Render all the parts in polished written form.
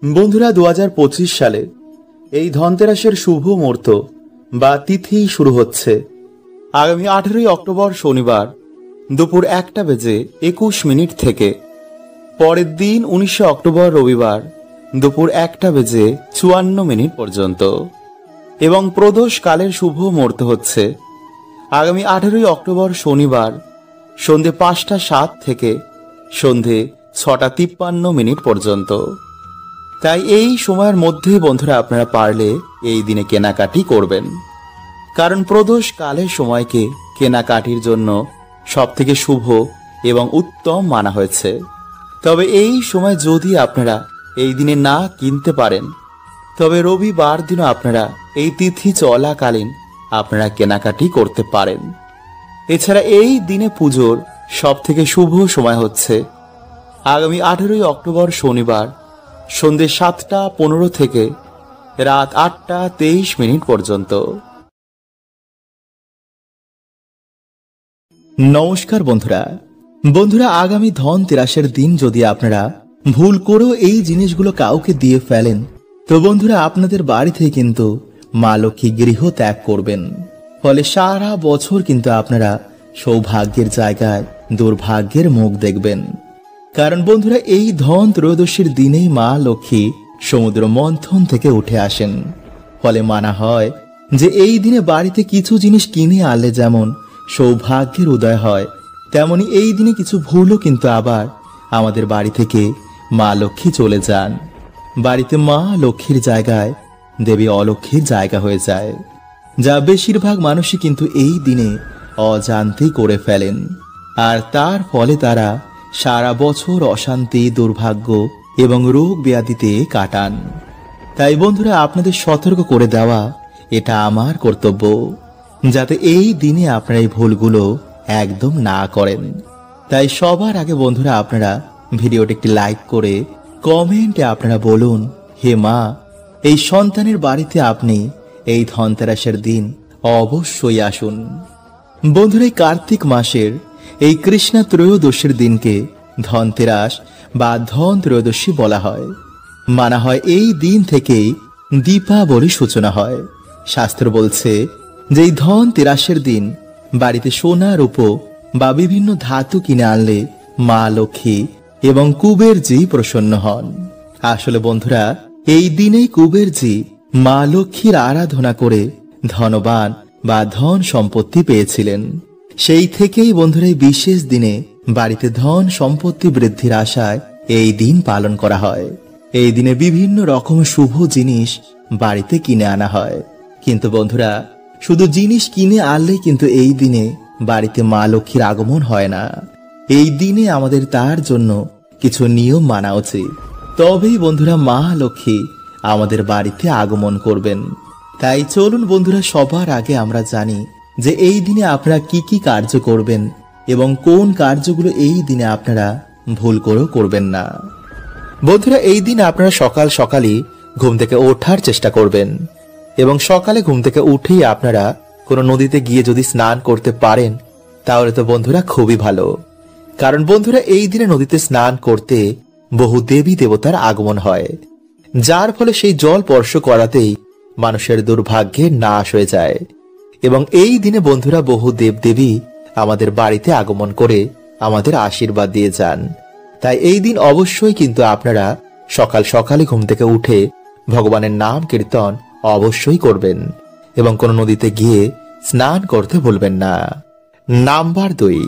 বন্ধুরা 2025 সালে এই ধনতেরাসের শুভ মুহূর্ত বা তিথি শুরু হচ্ছে আগামী 18 অক্টোবর শনিবার দুপুর 1:21 থেকে। পরের দিন 19 অক্টোবর রবিবার দুপুর 1:54 পর্যন্ত। এবং প্রদোষ কালের শুভ মুহূর্ত হচ্ছে আগামী 18 অক্টোবর শনিবার সন্ধে 5:07 থেকে সন্ধে 6:53 পর্যন্ত। তাই এই সময়ের মধ্যে বন্ধুরা আপনারা পারলে এই দিনে কেনাকাটি করবেন, কারণ প্রদোষ কালের সময়কে কেনাকাটির জন্য সবথেকে শুভ এবং উত্তম মানা হয়েছে। তবে এই সময় যদি আপনারা এই দিনে না কিনতে পারেন, তবে রবিবার দিনও আপনারা এই তিথি চলাকালীন আপনারা কেনাকাটি করতে পারেন। এছাড়া এই দিনে পুজোর সবথেকে শুভ সময় হচ্ছে আগামী 18 অক্টোবর শনিবার সন্ধ্যে 7:15 থেকে রাত 8:23 পর্যন্ত। নমস্কার বন্ধুরা আগামী ধনতেরাসের দিন যদি আপনারা ভুল করেও এই জিনিসগুলো কাউকে দিয়ে ফেলেন, তো বন্ধুরা আপনাদের বাড়িতে কিন্তু মা লক্ষ্মী গৃহ ত্যাগ করবেন। ফলে সারা বছর কিন্তু আপনারা সৌভাগ্যের জায়গায় দুর্ভাগ্যের মুখ দেখবেন। কারণ বন্ধুরা এই ধন ত্রয়োদশীর দিনেই মা লক্ষ্মী সমুদ্র মন্থন থেকে উঠে আসেন। ফলে মানা হয় যে এই দিনে বাড়িতে কিছু জিনিস কিনে আনলে যেমন সৌভাগ্যের উদয় হয়, তেমনি এই দিনে কিছু ভুলও কিন্তু আবার আমাদের বাড়ি থেকে মা লক্ষ্মী চলে যান। বাড়িতে মা লক্ষ্মীর জায়গায় দেবী অলক্ষ্মীর জায়গা হয়ে যায়, যা বেশিরভাগ মানুষই কিন্তু এই দিনে অজান্তেই করে ফেলেন। আর তার ফলে তারা সারা বছর অশান্তি, দুর্ভাগ্য এবং রোগ ব্যাধিতে কাটান। তাই বন্ধুরা আপনাদের সতর্ক করে দেওয়া এটা আমার কর্তব্য, যাতে এই দিনে আপনারা এই ভুলগুলো একদম না করেন। তাই সবার আগে বন্ধুরা আপনারা ভিডিওটি একটি লাইক করে কমেন্টে আপনারা বলুন, হে মা, এই সন্তানের বাড়িতে আপনি এই ধনতেরাসের দিন অবশ্যই আসুন। বন্ধুরা এই কার্তিক মাসের এই কৃষ্ণা ত্রয়োদশীর দিনকে ধনতেরাস বা ধন ত্রয়োদশী বলা হয়। মানা হয় এই দিন থেকেই দীপাবলির সূচনা হয়। শাস্ত্র বলছে যে এই ধনতেরাসের দিন বাড়িতে সোনা রূপো বা বিভিন্ন ধাতু কিনে আনলে মা লক্ষ্মী এবং কুবেরজি প্রসন্ন হন। আসলে বন্ধুরা এই দিনেই কুবেরজি মা লক্ষ্মীর আরাধনা করে ধনবান বা ধন সম্পত্তি পেয়েছিলেন। সেই থেকেই বন্ধুরা এই বিশেষ দিনে বাড়িতে ধন সম্পত্তি বৃদ্ধির আশায় এই দিন পালন করা হয়। এই দিনে বিভিন্ন রকম শুভ জিনিস বাড়িতে কিনে আনা হয়। কিন্তু বন্ধুরা শুধু জিনিস কিনে আনলেই কিন্তু এই দিনে বাড়িতে মা লক্ষ্মীর আগমন হয় না। এই দিনে আমাদের তার জন্য কিছু নিয়ম মানা উচিত, তবেই বন্ধুরা মা লক্ষ্মী আমাদের বাড়িতে আগমন করবেন। তাই চলুন বন্ধুরা সবার আগে আমরা জানি যে এই দিনে আপনারা কি কি কার্য করবেন এবং কোন কার্যগুলো এই দিনে আপনারা ভুল করেও করবেন না। বন্ধুরা এই দিন আপনারা সকাল সকালই ঘুম থেকে ওঠার চেষ্টা করবেন এবং সকালে ঘুম থেকে উঠেই আপনারা কোনো নদীতে গিয়ে যদি স্নান করতে পারেন তাহলে তো বন্ধুরা খুবই ভালো। কারণ বন্ধুরা এই দিনে নদীতে স্নান করতে বহু দেবী দেবতার আগমন হয়, যার ফলে সেই জল স্পর্শ করাতেই মানুষের দুর্ভাগ্যের নাশ হয়ে যায়। এবং এই দিনে বন্ধুরা বহু দেবদেবী আমাদের বাড়িতে আগমন করে আমাদের আশীর্বাদ দিয়ে যান। তাই এই দিন অবশ্যই কিন্তু আপনারা সকাল সকালে ঘুম থেকে উঠে ভগবানের নাম কীর্তন অবশ্যই করবেন এবং কোন নদীতে গিয়ে স্নান করতে ভুলবেন না। নাম্বার 2,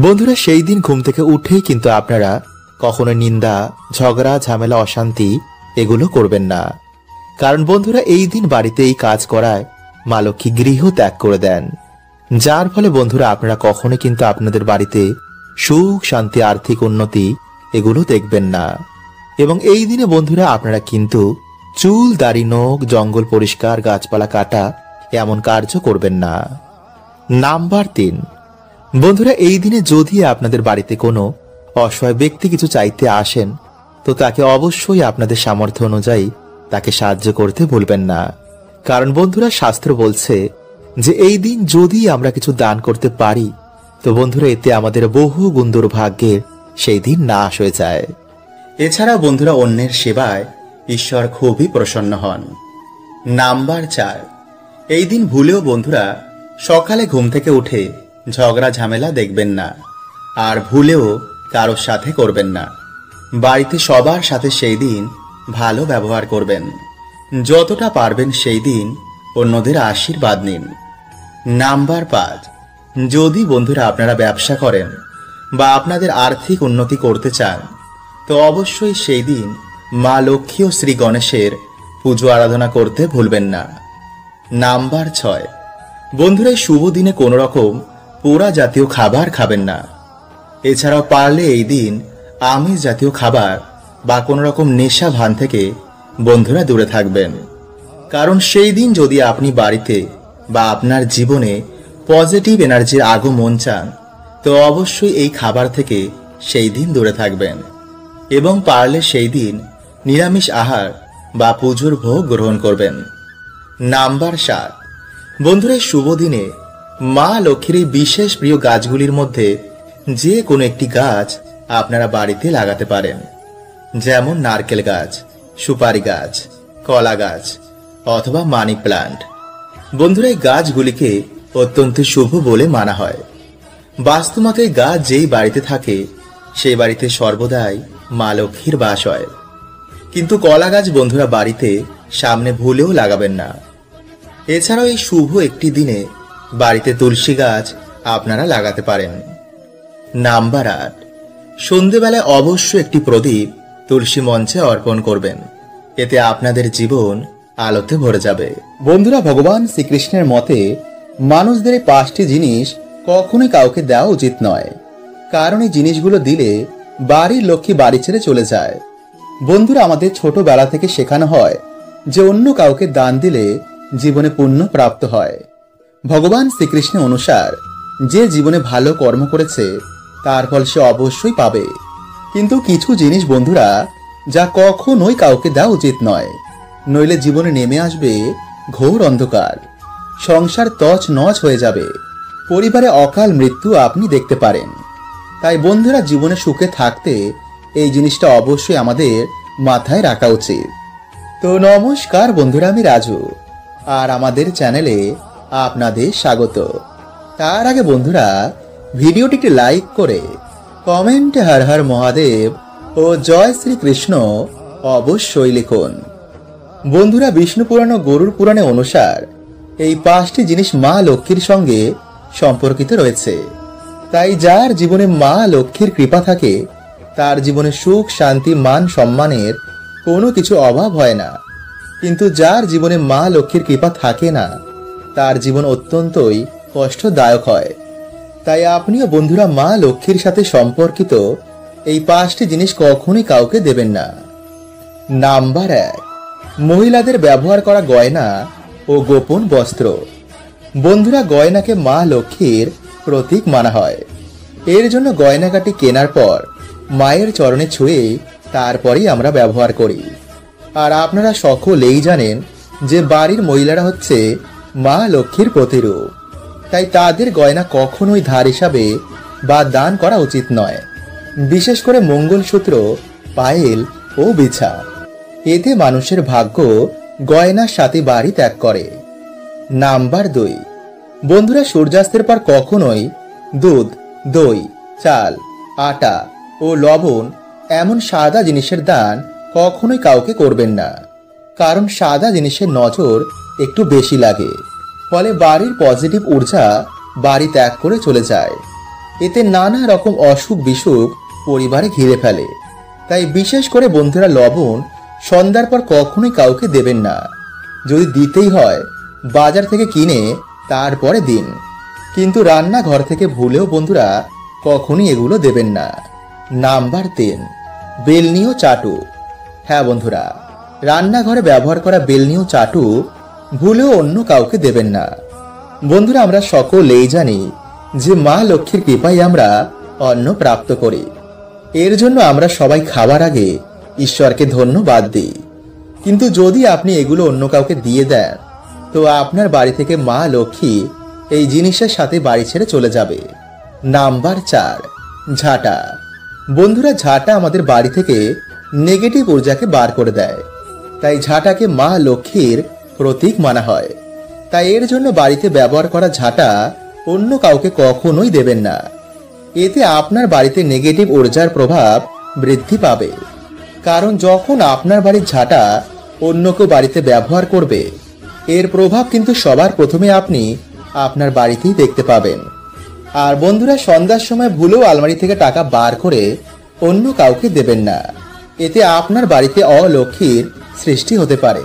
বন্ধুরা সেই দিন ঘুম থেকে উঠেই কিন্তু আপনারা কখনো নিন্দা, ঝগড়া, ঝামেলা, অশান্তি এগুলো করবেন না। কারণ বন্ধুরা এই দিন বাড়িতে এই কাজ করায় মা লক্ষ্মী গৃহ ত্যাগ করে দেন, যার ফলে বন্ধুরা আপনারা কখনো কিন্তু আপনাদের বাড়িতে সুখ, শান্তি, আর্থিক উন্নতি এগুলো দেখবেন না। এবং এই দিনে বন্ধুরা আপনারা কিন্তু চুল, দাড়ি, নখ, জঙ্গল পরিষ্কার, গাছপালা কাটা এমন কার্য করবেন না। নাম্বার 3, বন্ধুরা এই দিনে যদি আপনাদের বাড়িতে কোনো অসহায় ব্যক্তি কিছু চাইতে আসেন, তো তাকে অবশ্যই আপনাদের সামর্থ্য অনুযায়ী তাকে সাহায্য করতে ভুলবেন না। কারণ বন্ধুরা শাস্ত্র বলছে যে এই দিন যদি আমরা কিছু দান করতে পারি, তো বন্ধুরা এতে আমাদের বহু গুণ দুর্ভাগ্যের সেই দিন নাশ হয়ে যায়। এছাড়া বন্ধুরা অন্যের সেবায় ঈশ্বর খুবই প্রসন্ন হন। নাম্বার 4, এই দিন ভুলেও বন্ধুরা সকালে ঘুম থেকে উঠে ঝগড়া ঝামেলা দেখবেন না, আর ভুলেও কারোর সাথে করবেন না। বাড়িতে সবার সাথে সেই দিন ভালো ব্যবহার করবেন। যতটা পারবেন সেই দিন অন্যদের আশীর্বাদ নিন। নাম্বার 5, যদি বন্ধুরা আপনারা ব্যবসা করেন বা আপনাদের আর্থিক উন্নতি করতে চান, তো অবশ্যই সেই দিন মা লক্ষ্মী ও শ্রী গণেশের পুজো আরাধনা করতে ভুলবেন না। নাম্বার 6, বন্ধুরা এই শুভ দিনে কোনো রকম পোড়া জাতীয় খাবার খাবেন না। এছাড়াও পারলে এই দিন আমিষ জাতীয় খাবার বা কোনো রকম নেশা ভান থেকে বন্ধুরা দূরে থাকবেন। কারণ সেই দিন যদি আপনি বাড়িতে বা আপনার জীবনে পজিটিভ এনার্জির আগমন চান, তো অবশ্যই এই খাবার থেকে সেই দিন দূরে থাকবেন এবং পারলে সেই দিন নিরামিষ আহার বা পুজোর ভোগ গ্রহণ করবেন। নাম্বার 7, বন্ধুরা এই শুভ দিনে মা লক্ষ্মীর এই বিশেষ প্রিয় গাছগুলির মধ্যে যে কোনো একটি গাছ আপনারা বাড়িতে লাগাতে পারেন, যেমন নারকেল গাছ, সুপারি গাছ, কলা গাছ অথবা মানি প্লান্ট। বন্ধুরা এই গাছগুলিকে অত্যন্ত শুভ বলে মানা হয়। বাস্তুমতে এই গাছ যেই বাড়িতে থাকে সেই বাড়িতে সর্বদাই মা লক্ষ্মীর বাস হয়। কিন্তু কলা গাছ বন্ধুরা বাড়িতে সামনে ভুলেও লাগাবেন না। এছাড়াও এই শুভ একটি দিনে বাড়িতে তুলসী গাছ আপনারা লাগাতে পারেন। নাম্বার 8, সন্ধেবেলায় অবশ্যই একটি প্রদীপ তুলসী মঞ্চে অর্পণ করবেন। এতে আপনাদের জীবন আলোতে ভরে যাবে। বন্ধুরা ভগবান শ্রীকৃষ্ণের মতে মানুষদের এই 5টি জিনিস কখনোই কাউকে দেওয়া উচিত নয়, কারণ এই জিনিসগুলো দিলে বাড়ির লক্ষ্মী বাড়ি ছেড়ে চলে যায়। বন্ধুরা আমাদের ছোটবেলা থেকে শেখানো হয় যে অন্য কাউকে দান দিলে জীবনে পুণ্য প্রাপ্ত হয়। ভগবান শ্রীকৃষ্ণের অনুসার যে জীবনে ভালো কর্ম করেছে তার ফল সে অবশ্যই পাবে। কিন্তু কিছু জিনিস বন্ধুরা যা কখনোই কাউকে দেওয়া উচিত নয়, নইলে জীবনে নেমে আসবে ঘোর অন্ধকার, সংসার তছ নছ হয়ে যাবে, পরিবারে অকাল মৃত্যু আপনি দেখতে পারেন। তাই বন্ধুরা জীবনে সুখে থাকতে এই জিনিসটা অবশ্যই আমাদের মাথায় রাখা উচিত। তো নমস্কার বন্ধুরা, আমি রাজু আর আমাদের চ্যানেলে আপনাদের স্বাগত। তার আগে বন্ধুরা ভিডিওটিকে লাইক করে কমেন্টে হর হর মহাদেব ও জয় শ্রীকৃষ্ণ অবশ্যই লিখুন। বন্ধুরা বিষ্ণু পুরাণ ও গরুড় পুরাণে অনুসার এই 5টি জিনিস মা লক্ষ্মীর সঙ্গে সম্পর্কিত রয়েছে। তাই যার জীবনে মা লক্ষ্মীর কৃপা থাকে তার জীবনে সুখ শান্তি মান সম্মানের কোনো কিছু অভাব হয় না। কিন্তু যার জীবনে মা লক্ষ্মীর কৃপা থাকে না তার জীবন অত্যন্তই কষ্টদায়ক হয়। তাই আপনিও বন্ধুরা মা লক্ষ্মীর সাথে সম্পর্কিত এই 5টি জিনিস কখনোই কাউকে দেবেন না। নাম্বার 1, মহিলাদের ব্যবহার করা গয়না ও গোপন বস্ত্র। বন্ধুরা গয়নাকে মা লক্ষ্মীর প্রতীক মানা হয়। এর জন্য গয়নাকাটি কেনার পর মায়ের চরণে ছুঁয়ে তারপরেই আমরা ব্যবহার করি। আর আপনারা সকলেই জানেন যে বাড়ির মহিলারা হচ্ছে মা লক্ষ্মীর প্রতিরূপ। তাই তাদের গয়না কখনোই ধার হিসাবে বা দান করা উচিত নয়, বিশেষ করে মঙ্গলসূত্র, পায়েল ও বিছা। এতে মানুষের ভাগ্য গয়নার সাথে বাড়ি ত্যাগ করে। নাম্বার 2, বন্ধুরা সূর্যাস্তের পর কখনোই দুধ, দই, চাল, আটা ও লবণ এমন সাদা জিনিসের দান কখনোই কাউকে করবেন না। কারণ সাদা জিনিসের নজর একটু বেশি লাগে, ফলে বাড়ির পজিটিভ ঊর্জা বাড়ি ত্যাগ করে চলে যায়। এতে নানা রকম অসুখ বিসুখ পরিবারে ঘিরে ফেলে। তাই বিশেষ করে বন্ধুরা লবণ সন্ধ্যার পর কখনোই কাউকে দেবেন না। যদি দিতেই হয় বাজার থেকে কিনে তারপরে দিন, কিন্তু রান্নাঘর থেকে ভুলেও বন্ধুরা কখনোই এগুলো দেবেন না। নাম্বার 3, বেলনি ও চাটু। হ্যাঁ বন্ধুরা, রান্নাঘরে ব্যবহার করা বেলনি ও চাটু ভুলেও অন্য কাউকে দেবেন না। বন্ধুরা আমরা সকলেই জানি যে মা লক্ষ্মীর কৃপায় আমরা অন্ন প্রাপ্ত করি। এর জন্য আমরা সবাই খাবার আগে ঈশ্বরকে ধন্যবাদ দিই। কিন্তু যদি আপনি এগুলো অন্য কাউকে দিয়ে দেন তো আপনার বাড়ি থেকে মা লক্ষ্মী এই জিনিসের সাথে বাড়ি ছেড়ে চলে যাবে। নাম্বার 4, ঝাঁটা। বন্ধুরা ঝাঁটা আমাদের বাড়ি থেকে নেগেটিভ ঊর্জাকে বার করে দেয়। তাই ঝাঁটাকে মা লক্ষ্মীর প্রতীক মানা হয়। তাই এর জন্য বাড়িতে ব্যবহার করা ঝাঁটা অন্য কাউকে কখনোই দেবেন না। এতে আপনার বাড়িতে নেগেটিভ ঊর্জার প্রভাব বৃদ্ধি পাবে। কারণ যখন আপনার বাড়ির ঝাঁটা অন্য কেউ বাড়িতে ব্যবহার করবে, এর প্রভাব কিন্তু সবার প্রথমে আপনি আপনার বাড়িতেই দেখতে পাবেন। আর বন্ধুরা, সন্ধ্যার সময় ভুলেও আলমারি থেকে টাকা বার করে অন্য কাউকে দেবেন না। এতে আপনার বাড়িতে অলক্ষ্মীর সৃষ্টি হতে পারে।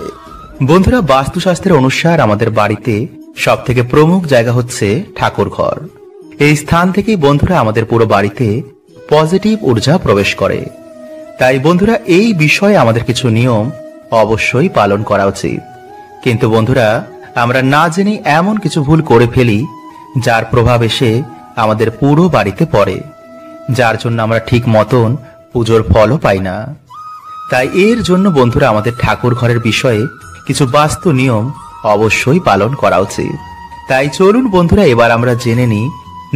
বন্ধুরা, বাস্তুশাস্ত্রের অনুসার আমাদের বাড়িতে সব থেকে প্রমুখ জায়গা হচ্ছে ঠাকুর ঘর। এই স্থান থেকেই বন্ধুরা আমাদের পুরো বাড়িতে পজিটিভ ঊর্জা প্রবেশ করে। তাই বন্ধুরা, এই বিষয়ে আমাদের কিছু নিয়ম অবশ্যই পালন করা উচিত। কিন্তু বন্ধুরা, আমরা না জেনে এমন কিছু ভুল করে ফেলি যার প্রভাব এসে আমাদের পুরো বাড়িতে পড়ে, যার জন্য আমরা ঠিক মতন পুজোর ফলও পাই না। তাই এর জন্য বন্ধুরা আমাদের ঠাকুর ঘরের বিষয়ে কিছু বাস্তু নিয়ম অবশ্যই পালন করা উচিত। তাই চলুন বন্ধুরা, এবার আমরা জেনে নিই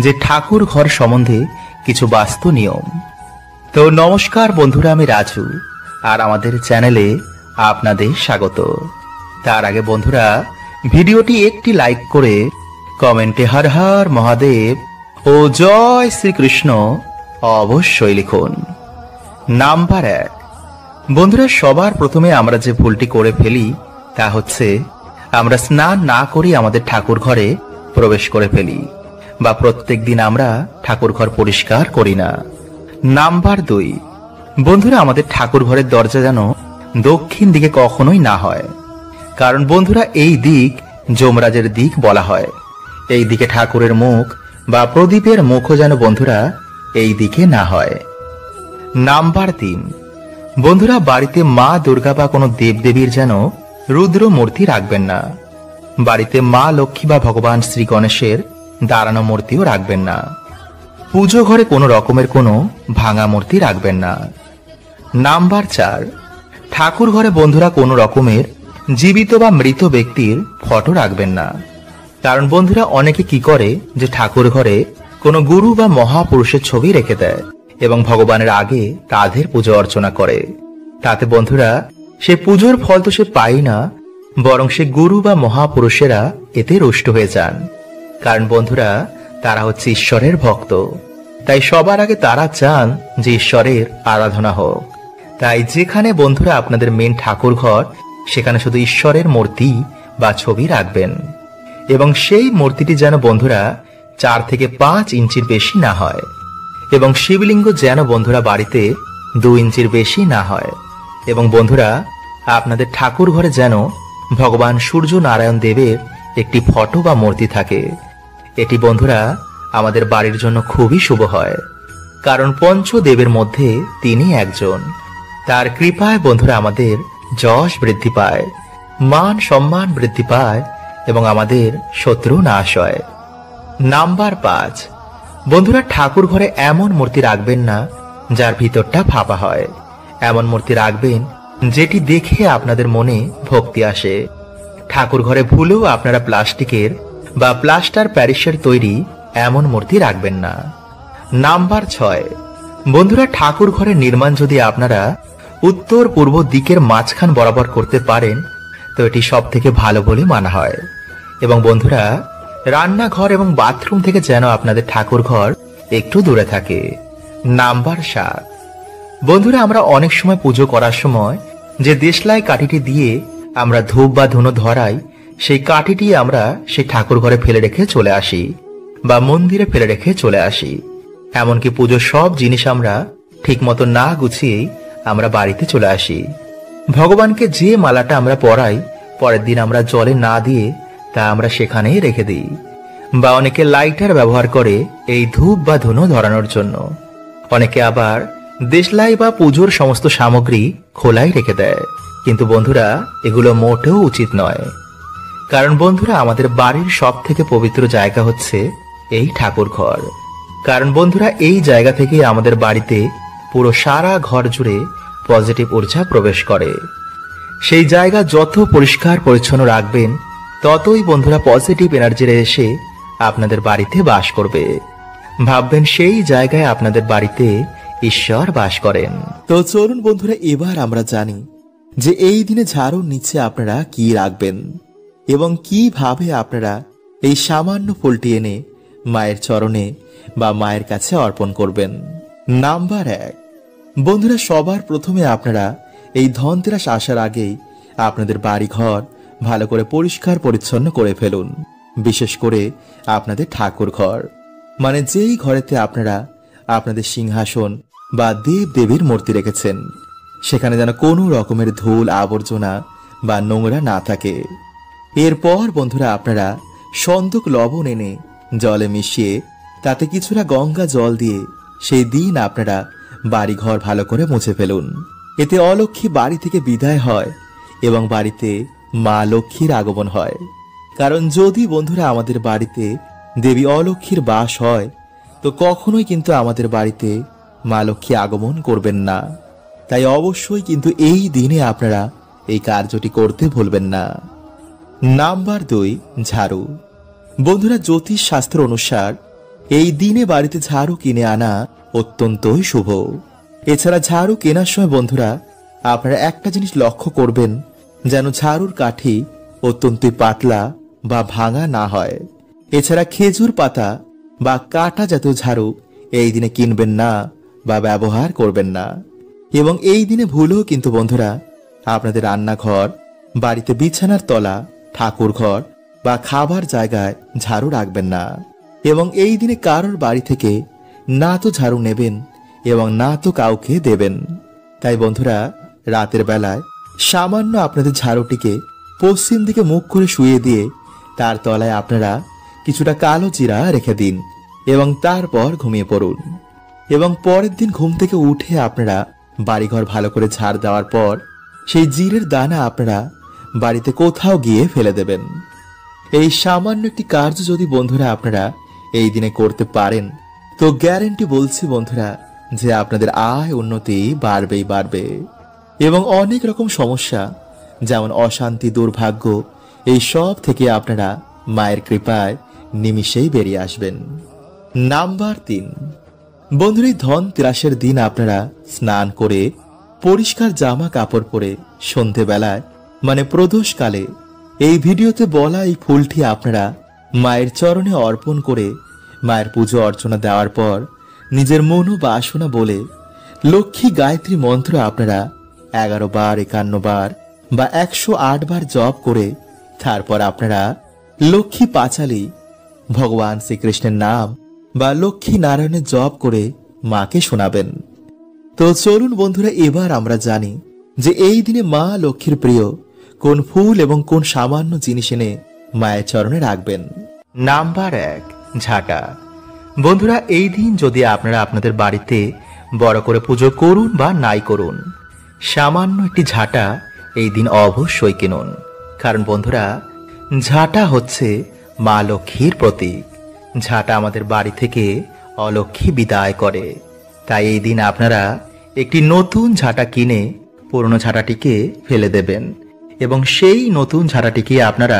যে ঠাকুর ঘর সম্বন্ধে কিছু বাস্তু নিয়ম। তো নমস্কার বন্ধুরা, আমি রাজু, আর আমাদের চ্যানেলে আপনাদের স্বাগত। তার আগে বন্ধুরা, ভিডিওটি একটি লাইক করে কমেন্টে হর হর মহাদেব ও জয় শ্রীকৃষ্ণ অবশ্যই লিখুন। নাম্বার 1, বন্ধুরা সবার প্রথমে আমরা যে ভুলটি করে ফেলি তা হচ্ছে আমরা স্নান না করে আমাদের ঠাকুর ঘরে প্রবেশ করে ফেলি, বা প্রত্যেক দিন আমরা ঠাকুর ঘর পরিষ্কার করি না। নাম্বার 2, বন্ধুরা আমাদের ঠাকুর ঘরের দরজা যেন দক্ষিণ দিকে কখনোই না হয়। কারণ বন্ধুরা, এই দিক যমরাজের দিক বলা হয়। এই দিকে ঠাকুরের মুখ বা প্রদীপের মুখও যেন বন্ধুরা এই দিকে না হয়। নাম্বার 3, বন্ধুরা বাড়িতে মা দুর্গা বা কোনো দেবদেবীর যেন রুদ্র মূর্তি রাখবেন না। বাড়িতে মা লক্ষ্মী বা ভগবান শ্রী গণেশের দাঁড়ানো মূর্তিও রাখবেন না। পুজো ঘরে কোনো রকমের কোনো ভাঙা মূর্তি রাখবেন না। নাম্বার 4, ঠাকুর ঘরে বন্ধুরা কোনো রকমের জীবিত বা মৃত ব্যক্তির ফটো রাখবেন না। কারণ বন্ধুরা অনেকে কি করে যে ঠাকুর ঘরে কোনো গুরু বা মহাপুরুষের ছবি রেখে দেয় এবং ভগবানের আগে তাদের পুজো অর্চনা করে। তাতে বন্ধুরা সে পুজোর ফল তো সে পায় না, বরং সে গুরু বা মহাপুরুষেরা এতে রুষ্ট হয়ে যান। কারণ বন্ধুরা তারা হচ্ছে ঈশ্বরের ভক্ত, তাই সবার আগে তারা চান যে ঈশ্বরের আরাধনা হোক। তাই যেখানে বন্ধুরা আপনাদের মেন ঠাকুর ঘর, সেখানে শুধু ঈশ্বরের মূর্তি বা ছবি রাখবেন, এবং সেই মূর্তিটি যেন বন্ধুরা 4 থেকে 5 ইঞ্চির বেশি না হয়, এবং শিবলিঙ্গ যেন বন্ধুরা বাড়িতে 2 ইঞ্চির বেশি না হয়। এবং বন্ধুরা আপনাদের ঠাকুর ঘরে যেন ভগবান সূর্য নারায়ণ দেবের একটি ফটো বা মূর্তি থাকে। এটি বন্ধুরা আমাদের বাড়ির জন্য খুবই শুভ হয়, কারণ পঞ্চদেবের মধ্যে তিনি একজন। তার কৃপায় বন্ধুরা আমাদের যশ বৃদ্ধি পায়, মান সম্মান বৃদ্ধি পায়, এবং আমাদের শত্রু নাশ হয়। নাম্বার 5, বন্ধুরা ঠাকুর ঘরে এমন মূর্তি রাখবেন না যার ভিতরটা ফাঁপা হয়। এমন মূর্তি রাখবেন যেটি দেখে আপনাদের মনে ভক্তি আসে। ঠাকুর ঘরে ভুলেও আপনারা প্লাস্টিকের বা প্লাস্টার প্যারিসের তৈরি এমন মূর্তি রাখবেন না। নাম্বার 6, বন্ধুরা ঠাকুর ঘরের নির্মাণ যদি আপনারা উত্তর পূর্ব দিকের মাঝখান বরাবর করতে পারেন তো এটি সব থেকে ভালো বলে মানা হয়। এবং বন্ধুরা রান্নাঘর এবং বাথরুম থেকে যেন আপনাদের ঠাকুর ঘর একটু দূরে থাকে। নাম্বার 7, বন্ধুরা আমরা অনেক সময় পুজো করার সময় যে দেশলাই কাঠিটি দিয়ে আমরা ধূপ বা ধুনো ধরাই, সেই কাঠিটি আমরা সেই ঠাকুর ঘরে ফেলে রেখে চলে আসি বা মন্দিরে ফেলে রেখে চলে আসি। এমনকি পুজোর সব জিনিস আমরা ঠিক মতো না গুছিয়েই আমরা বাড়িতে চলে আসি। ভগবানকে যে মালাটা আমরা পরাই, পরের দিন আমরা জলে না দিয়ে তা আমরা সেখানেই রেখে দিই। বা অনেকে লাইটার ব্যবহার করে এই ধূপ বা ধুনো ধরানোর জন্য। অনেকে আবার দেশলাই বা পুজোর সমস্ত সামগ্রী খোলাই রেখে দেয়। কিন্তু বন্ধুরা এগুলো মোটেও উচিত নয়। কারণ বন্ধুরা আমাদের বাড়ির সব থেকে পবিত্র জায়গা হচ্ছে এই ঠাকুর ঘর। কারণ বন্ধুরা এই জায়গা থেকে আমাদের বাড়িতে পুরো সারা ঘর জুড়ে পজিটিভ ঊর্জা প্রবেশ করে। সেই জায়গা যত পরিষ্কার পরিচ্ছন্ন রাখবেন ততই বন্ধুরা পজিটিভ এনার্জি এসে আপনাদের বাড়িতে বাস করবে। ভাববেন সেই জায়গায় আপনাদের বাড়িতে ঈশ্বর বাস করেন। তো চলুন বন্ধুরা এবার আমরা জানি যে এই দিনে ঝাড়ুর নিচে আপনারা কি রাখবেন এবং কিভাবে আপনারা এই সামান্য ফুলটি এনে মায়ের চরণে বা মায়ের কাছে অর্পণ করবেন। নাম্বার 1, বন্ধুরা সবার প্রথমে আপনারা এই ধনতেরাস আসার আগেই আপনাদের বাড়ি ঘর ভালো করে পরিষ্কার পরিচ্ছন্ন করে ফেলুন। বিশেষ করে আপনাদের ঠাকুর ঘর, মানে যেই ঘরেতে আপনারা আপনাদের সিংহাসন বা দেব দেবীর মূর্তি রেখেছেন, সেখানে যেন কোনো রকমের ধুল আবর্জনা বা নোংরা না থাকে। এরপর বন্ধুরা আপনারা সন্দক লবণ এনে জলে মিশিয়ে তাতে কিছুটা গঙ্গা জল দিয়ে সেই দিন আপনারা বাড়ি ঘর ভালো করে মুছে ফেলুন। এতে অলক্ষ্মী বাড়ি থেকে বিদায় হয় এবং বাড়িতে মা লক্ষ্মীর আগমন হয়। কারণ যদি বন্ধুরা আমাদের বাড়িতে দেবী অলক্ষ্মীর বাস হয়, তো কখনোই কিন্তু আমাদের বাড়িতে মা লক্ষ্মী আগমন করবেন না। তাই অবশ্যই কিন্তু এই দিনে আপনারা এই কার্যটি করতে ভুলবেন না। নাম্বার 2, ঝাড়ু। বন্ধুরা জ্যোতিষ শাস্ত্র অনুসার এই দিনে বাড়িতে ঝাড়ু কিনে আনা অত্যন্তই শুভ। এছাড়া ঝাড়ু কেনার সময় বন্ধুরা আপনারা একটা জিনিস লক্ষ্য করবেন, যেন ঝাড়ুর কাঠি অত্যন্তই পাতলা বা ভাঙা না হয়। এছাড়া খেজুর পাতা বা কাটা জাতীয় ঝাড়ু এই দিনে কিনবেন না বা ব্যবহার করবেন না। এবং এই দিনে ভুলেও কিন্তু বন্ধুরা আপনাদের রান্নাঘর, বাড়িতে বিছানার তলা, ঠাকুর ঘর বা খাবার জায়গায় ঝাড়ু রাখবেন না। এবং এই দিনে কারোর বাড়ি থেকে না তো ঝাড়ু নেবেন এবং না তো কাউকে দেবেন। তাই বন্ধুরা রাতের বেলায় সামান্য আপনাদের ঝাড়ুটিকে পশ্চিম দিকে মুখ করে শুয়ে দিয়ে তার তলায় আপনারা কিছুটা কালো জিরা রেখে দিন এবং তারপর ঘুমিয়ে পড়ুন। এবং পরের দিন ঘুম থেকে উঠে আপনারা বাড়িঘর ভালো করে ঝাড় দেওয়ার পর সেই জিরের দানা আপনারা বাড়িতে কোথাও গিয়ে ফেলে দেবেন। এই সামান্য একটি কার্য যদি বন্ধুরা আপনারা এই দিনে করতে পারেন, তো গ্যারেন্টি বলছি বন্ধুরা যে আপনাদের আয় উন্নতি বাড়বেই বাড়বে এবং অনেক রকম সমস্যা যেমন অশান্তি, দুর্ভাগ্য, এই সব থেকে আপনারা মায়ের কৃপায় নিমিষেই বেরিয়ে আসবেন। নাম্বার 3, বন্ধুরা এই ধনতেরাসের দিন আপনারা স্নান করে পরিষ্কার জামা কাপড় পরে সন্ধেবেলায় মানে প্রদোষকালে এই ভিডিওতে বলা এই ফুলটি আপনারা মায়ের চরণে অর্পণ করে মায়ের পুজো অর্চনা দেওয়ার পর নিজের মনোবাসনা বলে লক্ষ্মী গায়ত্রী মন্ত্র আপনারা 11 বার, 51 বার বা 108 বার জপ করে তারপর আপনারা লক্ষ্মী পাঁচালী ভগবান শ্রীকৃষ্ণের নাম বা লক্ষ্মী নারায়ণের জপ করে মাকে শোনাবেন। তো চলুন বন্ধুরা এবার আমরা জানি যে এই দিনে মা লক্ষ্মীর প্রিয় কোন ফুল এবং কোন সামান্য জিনিস এনে মায়ের চরণে রাখবেন। নাম্বার 1, ঝাঁটা। বন্ধুরা এই দিন যদি আপনারা আপনাদের বাড়িতে বড় করে পুজো করুন বা নাই করুন, সামান্য একটি ঝাঁটা এই দিন অবশ্যই কিনুন। কারণ বন্ধুরা ঝাঁটা হচ্ছে মা লক্ষ্মীর প্রতীক। ঝাঁটা আমাদের বাড়ি থেকে অলক্ষ্মী বিদায় করে। তাই এই দিন আপনারা একটি নতুন ঝাঁটা কিনে পুরনো ঝাঁটাটিকে ফেলে দেবেন এবং সেই নতুন ঝাঁটাটিকে আপনারা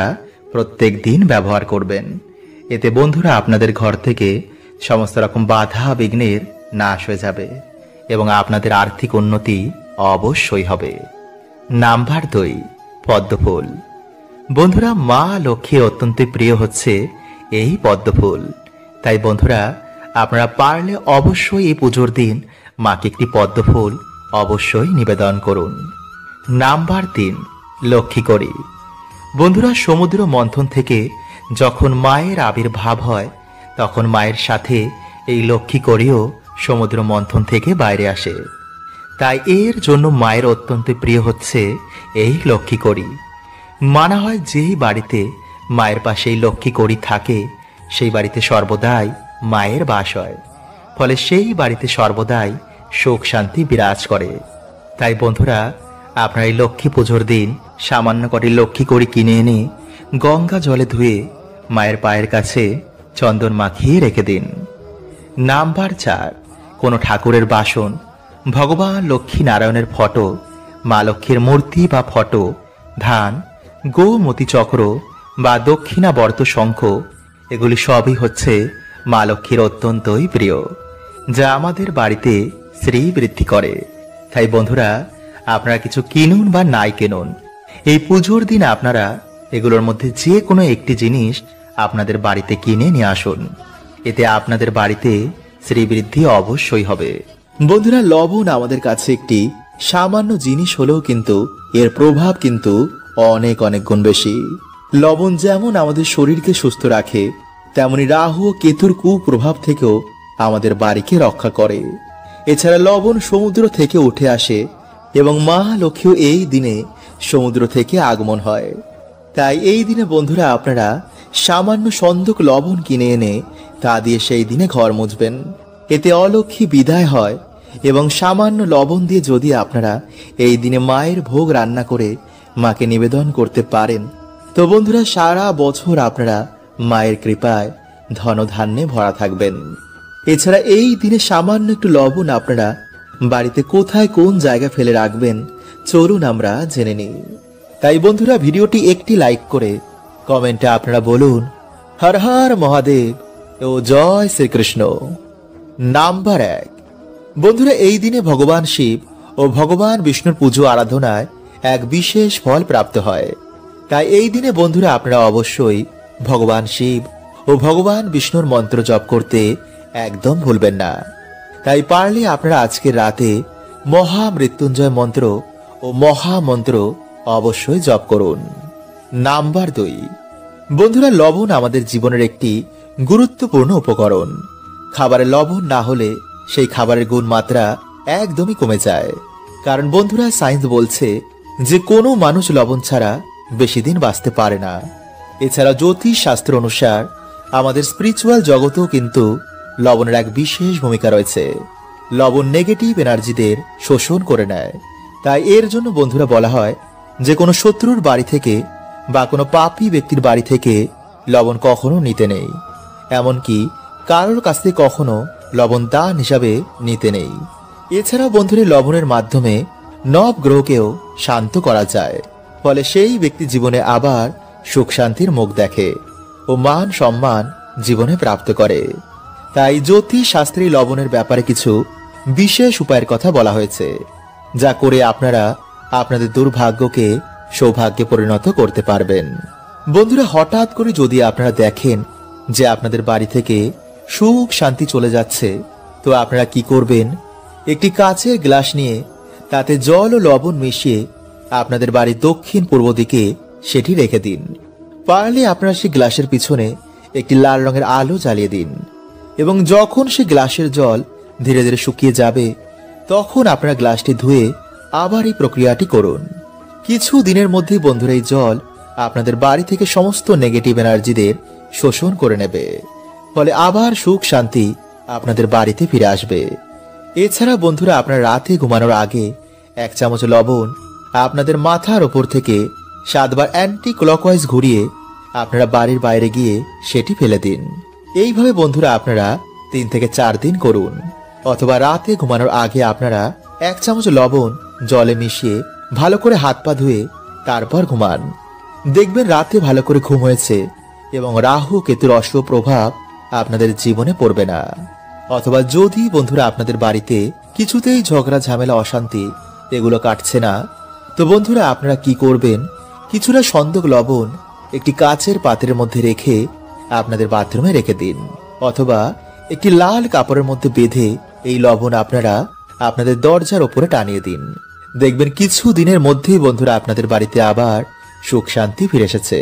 প্রত্যেক দিন ব্যবহার করবেন। এতে বন্ধুরা আপনাদের ঘর থেকে সমস্ত রকম বাধা বিঘ্নের নাশ হয়ে যাবে এবং আপনাদের আর্থিক উন্নতি অবশ্যই হবে। নাম্বার 2, পদ্মফুল। বন্ধুরা মা লক্ষ্মীর অত্যন্ত প্রিয় হচ্ছে এই পদ্মফুল। তাই বন্ধুরা আপনারা পারলে অবশ্যই এই পুজোর দিন মাকে একটি পদ্মফুল অবশ্যই নিবেদন করুন। নাম্বার 3, লক্ষ্মীকড়ি। বন্ধুরা সমুদ্র মন্থন থেকে যখন মায়ের আবির্ভাব হয় তখন মায়ের সাথে এই লক্ষ্মীকড়িও সমুদ্র মন্থন থেকে বাইরে আসে। তাই এর জন্য মায়ের অত্যন্ত প্রিয় হচ্ছে এই লক্ষ্মীকড়ি। মানা হয় যেই বাড়িতে মায়ের পাশে এই লক্ষ্মীকড়ি থাকে সেই বাড়িতে সর্বদাই মায়ের বাস হয়, ফলে সেই বাড়িতে সর্বদাই সুখ শান্তি বিরাজ করে। তাই বন্ধুরা আপনারা এই লক্ষ্মী পুজোর দিন সামান্য করে লক্ষ্মীকড়ি কিনে এনে গঙ্গা জলে ধুয়ে মায়ের পায়ের কাছে চন্দন মাখিয়ে রেখে দিন। নাম্বার 4, কোনো ঠাকুরের বাসন, ভগবান লক্ষ্মী নারায়ণের ফটো, মা লক্ষ্মীর মূর্তি বা ফটো, ধান, গোমতী চক্র বা দক্ষিণাবর্ত শঙ্খ, এগুলি সবই হচ্ছে মা লক্ষ্মীর অত্যন্তই প্রিয়, যা আমাদের বাড়িতে শ্রী বৃদ্ধি করে। তাই বন্ধুরা আপনারা কিছু কিনুন বা নাই কিনুন, এই পুজোর দিন আপনারা এগুলোর মধ্যে যে কোনো একটি জিনিস আপনাদের বাড়িতে কিনে নিয়ে আসুন। এতে আপনাদের বাড়িতে শ্রীবৃদ্ধি অবশ্যই হবে। বন্ধুরা, লবণ আমাদের কাছে একটি সামান্য জিনিস হলেও কিন্তু এর প্রভাব কিন্তু অনেক অনেক গুণ বেশি। লবণ যেমন আমাদের শরীরকে সুস্থ রাখে, তেমনি রাহু ও কেতুর কুপ্রভাব থেকেও আমাদের বাড়িকে রক্ষা করে। এছাড়া লবণ সমুদ্র থেকে উঠে আসে এবং মা লক্ষ্মীও এই দিনে সমুদ্র থেকে আগমন হয়। তাই এই দিনে বন্ধুরা আপনারা সামান্য সন্দক লবণ কিনে এনে তা দিয়ে সেই দিনে ঘর মুছবেন। এতে অলক্ষ্মী বিদায় হয়। এবং সামান্য লবণ দিয়ে যদি আপনারা এই দিনে মায়ের ভোগ রান্না করে মাকে নিবেদন করতে পারেন, তো বন্ধুরা সারা বছর আপনারা মায়ের কৃপায় ধনধান্যে ভরা থাকবেন। এছাড়া এই দিনে সামান্য একটু লবণ আপনারা বাড়িতে কোথায় কোন জায়গা ফেলে রাখবেন চলুন আমরা জেনে নিই। তাই বন্ধুরা, ভিডিওটি একটি লাইক করে কমেন্টে আপনারা বলুন হর হর মহাদেব ও জয় শ্রীকৃষ্ণ। নাম্বার 1, বন্ধুরা এই দিনে ভগবান শিব ও ভগবান বিষ্ণুর পুজো আরাধনায় এক বিশেষ ফল প্রাপ্ত হয়। তাই এই দিনে বন্ধুরা আপনারা অবশ্যই ভগবান শিব ও ভগবান বিষ্ণুর মন্ত্র জপ করতে একদম ভুলবেন না। তাই পারলে আপনারা আজকের রাতে মহামৃত্যুঞ্জয় মন্ত্র ও মহামন্ত্র অবশ্যই জপ করুন। নাম্বার 2, বন্ধুরা লবণ আমাদের জীবনের একটি গুরুত্বপূর্ণ উপকরণ। খাবারে লবণ না হলে সেই খাবারের গুণমাত্রা একদমই কমে যায়। কারণ বন্ধুরা সায়েন্স বলছে যে কোনো মানুষ লবণ ছাড়া বেশি দিন বাঁচতে পারে না। এছাড়া জ্যোতিষ শাস্ত্র অনুসার আমাদের স্পিরিচুয়াল জগতেও কিন্তু লবণের এক বিশেষ ভূমিকা রয়েছে। লবণ নেগেটিভ এনার্জিদের শোষণ করে নেয়। তাই এর জন্য বন্ধুরা বলা হয় যে কোনো শত্রুর বাড়ি থেকে বা কোনো পাপী ব্যক্তির বাড়ি থেকে লবণ কখনো নিতে নেই। এমনকি কারোর কাছ থেকে কখনো লবণ দান হিসাবে নিতে নেই। এছাড়াও বন্ধুরা লবণের মাধ্যমে নবগ্রহকেও শান্ত করা যায়। ফলে সেই ব্যক্তি জীবনে আবার সুখ শান্তির মুখ দেখে ও মান সম্মান জীবনে প্রাপ্ত করে। তাই জ্যোতিষ শাস্ত্রী লবণের ব্যাপারে কিছু বিশেষ উপায়ের কথা বলা হয়েছে, যা করে আপনারা আপনাদের দুর্ভাগ্যকে সৌভাগ্যে পরিণত করতে পারবেন। বন্ধুরা হঠাৎ করে যদি আপনারা দেখেন যে আপনাদের বাড়ি থেকে সুখ শান্তি চলে যাচ্ছে, তো আপনারা কি করবেন, একটি কাচের গ্লাস নিয়ে তাতে জল ও লবণ মিশিয়ে আপনাদের বাড়ির দক্ষিণ পূর্ব দিকে সেটি রেখে দিন। পারলে আপনারা সেই গ্লাসের পিছনে একটি লাল রঙের আলো জ্বালিয়ে দিন এবং যখন সেই গ্লাসের জল ধীরে ধীরে শুকিয়ে যাবে, তখন আপনারা গ্লাসটি ধুয়ে আবার এই প্রক্রিয়াটি করুন। কিছু দিনের মধ্যেই বন্ধুরা এই জল আপনাদের বাড়ি থেকে সমস্ত নেগেটিভ এনার্জিদের শোষণ করে নেবে। ফলে আবার সুখ শান্তি আপনাদের বাড়িতে ফিরে আসবে। এছাড়া বন্ধুরা আপনারা রাতে ঘুমানোর আগে 1 চামচ লবণ আপনাদের মাথার ওপর থেকে 7 বার অ্যান্টি ক্লকওয়াইজ ঘুরিয়ে আপনারা বাড়ির বাইরে গিয়ে সেটি ফেলে দিন। এইভাবে বন্ধুরা আপনারা 3 থেকে 4 দিন করুন। অথবা রাতে ঘুমানোর আগে আপনারা 1 চামচ লবণ জলে মিশিয়ে ভালো করে হাত পা ধুয়ে তারপর ঘুমান। দেখবেন রাতে ভালো করে ঘুম হয়েছে এবং রাহু কেতুর অশুভ প্রভাব আপনাদের জীবনে পড়বে না। অথবা যদি বন্ধুরা আপনাদের বাড়িতে কিছুতেই ঝগড়া ঝামেলা অশান্তি এগুলো কাটছে না, তো বন্ধুরা আপনারা কি করবেন, কিছুটা সন্দক লবণ একটি কাচের পাত্রের মধ্যে রেখে আপনাদের বাথরুমে রেখে দিন। অথবা একটি লাল কাপড়ের মধ্যে বেঁধে এই লবণ আপনারা আপনাদের দরজার ওপরে টানিয়ে দিন। দেখবেন কিছু দিনের মধ্যেই বন্ধুরা আপনাদের বাড়িতে আবার সুখ শান্তি ফিরে এসেছে।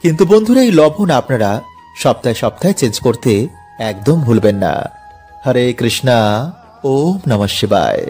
কিন্তু বন্ধুরা এই লবণ আপনারা সপ্তাহে সপ্তাহে চেঞ্জ করতে একদম ভুলবেন না। হরে কৃষ্ণা, ওম নমঃ শিবায়।